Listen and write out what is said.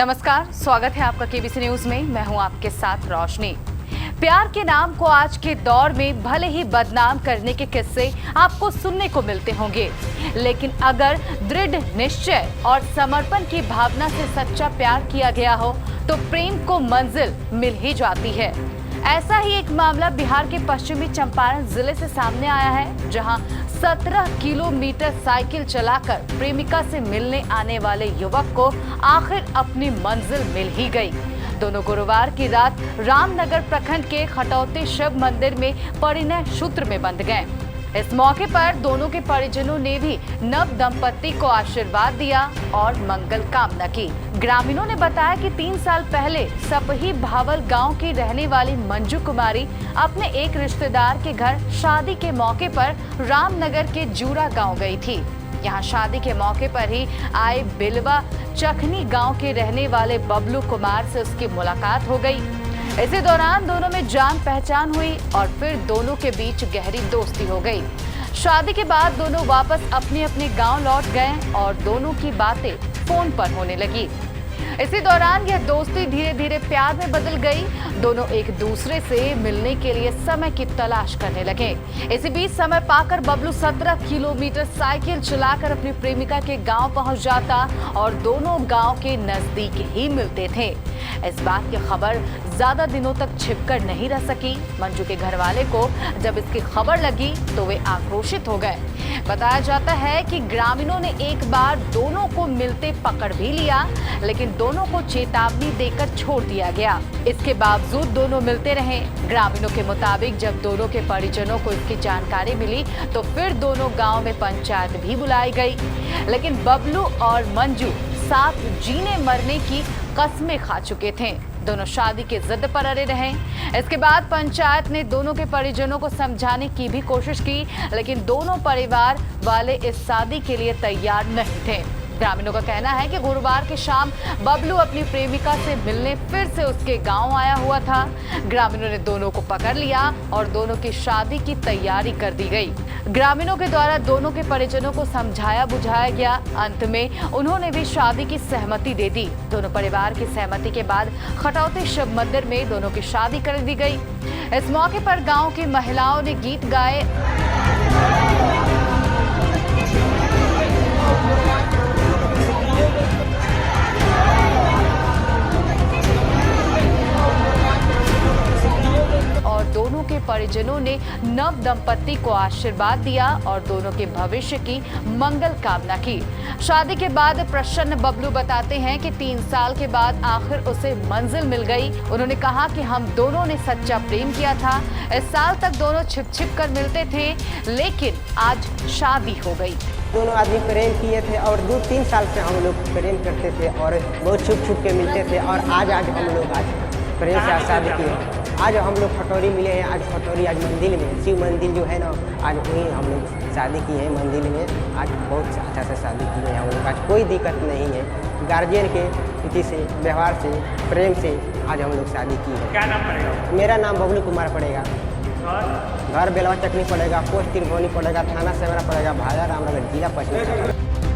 नमस्कार, स्वागत है आपका केबीसी न्यूज में। मैं हूं आपके साथ रोशनी। प्यार के नाम को आज के दौर में भले ही बदनाम करने के किस्से आपको सुनने को मिलते होंगे, लेकिन अगर दृढ़ निश्चय और समर्पण की भावना से सच्चा प्यार किया गया हो तो प्रेम को मंजिल मिल ही जाती है। ऐसा ही एक मामला बिहार के पश्चिमी चंपारण जिले से सामने आया है, जहां 17 किलोमीटर साइकिल चलाकर प्रेमिका से मिलने आने वाले युवक को आखिर अपनी मंजिल मिल ही गई। दोनों गुरुवार की रात रामनगर प्रखंड के खटौती शिव मंदिर में परिणय सूत्र में बंध गए। इस मौके पर दोनों के परिजनों ने भी नव दंपति को आशीर्वाद दिया और मंगल कामना की। ग्रामीणों ने बताया कि 3 साल पहले सपही भावल गांव की रहने वाली मंजू कुमारी अपने एक रिश्तेदार के घर शादी के मौके पर रामनगर के जूरा गांव गई थी। यहाँ शादी के मौके पर ही आए बिलवा चखनी गांव के रहने वाले बबलू कुमार से उसकी मुलाकात हो गई। इसी दौरान दोनों में जान पहचान हुई और फिर दोनों के बीच गहरी दोस्ती हो गई। शादी के बाद दोनों वापस अपने अपने गांव लौट गए और दोनों की बातें फोन पर होने लगी। इसी दौरान यह दोस्ती धीरे धीरे प्यार में बदल गई। दोनों एक दूसरे से मिलने के लिए समय की तलाश करने लगे। इसी बीच समय पाकर बबलू 17 किलोमीटर साइकिल चलाकर अपनी प्रेमिका के गांव पहुंच जाता और दोनों गांव के नजदीक ही मिलते थे। इस बात की खबर ज्यादा दिनों तक छिपकर नहीं रह सकी। मंजू के घर वाले को जब इसकी खबर लगी तो वे आक्रोशित हो गए। बताया जाता है कि ग्रामीणों ने एक बार दोनों को मिलते पकड़ भी लिया, लेकिन दोनों को चेतावनी देकर छोड़ दिया गया। इसके बावजूद दोनों मिलते रहे। ग्रामीणों के मुताबिक जब दोनों के परिजनों को इसकी जानकारी मिली तो फिर दोनों गांव में पंचायत भी बुलाई गई, लेकिन बबलू और मंजू साथ जीने मरने की कस्में खा चुके थे। दोनों शादी के जिद पर अड़े रहे। इसके बाद पंचायत ने दोनों के परिजनों को समझाने की भी कोशिश की, लेकिन दोनों परिवार वाले इस शादी के लिए तैयार नहीं थे। ग्रामीणों का कहना है कि गुरुवार की शाम बबलू अपनी प्रेमिका से मिलने फिर से उसके गांव आया हुआ था। ग्रामीणों ने दोनों को पकड़ लिया और दोनों की शादी की तैयारी कर दी गई। ग्रामीणों के द्वारा दोनों के परिजनों को समझाया बुझाया गया। अंत में उन्होंने भी शादी की सहमति दे दी। दोनों परिवार की सहमति के बाद खटौती शिव मंदिर में दोनों की शादी कर दी गई। इस मौके पर गाँव की महिलाओं ने गीत गाए। और दोनों के परिजनों ने नव दंपति को आशीर्वाद दिया और दोनों के भविष्य की मंगल कामना की। शादी के बाद प्रसन्न बबलू बताते हैं कि 3 साल के बाद आखिर उसे मंजिल मिल गई। उन्होंने कहा कि हम दोनों ने सच्चा प्रेम किया था। इस साल तक दोनों छिप छिप कर मिलते थे, लेकिन आज शादी हो गई। दोनों आदमी प्रेम किए थे और 2-3 साल से हम लोग प्रेम करते थे और बहुत छुप छुप के मिलते थे और आज हम लोग प्रेम से शादी किए। आज हम लोग खटौरी मिले हैं। आज खटौरी आज मंदिर में, शिव मंदिर जो है ना, आज वहीं हम लोग शादी की है मंदिर में। आज बहुत अच्छा से शादी की है हम लोग। आज कोई दिक्कत नहीं है। गार्जियन के रीति से, व्यवहार से, प्रेम से आज हम लोग शादी की है। क्या नाम पड़ेगा? मेरा नाम बबलू कुमार पड़ेगा। घर बेलवा चकनी पड़ेगा, पोस्ट तिरभोनी पड़ेगा, थाना सेवरा पड़ेगा, भाया रामनगर, जिला पश्चिम।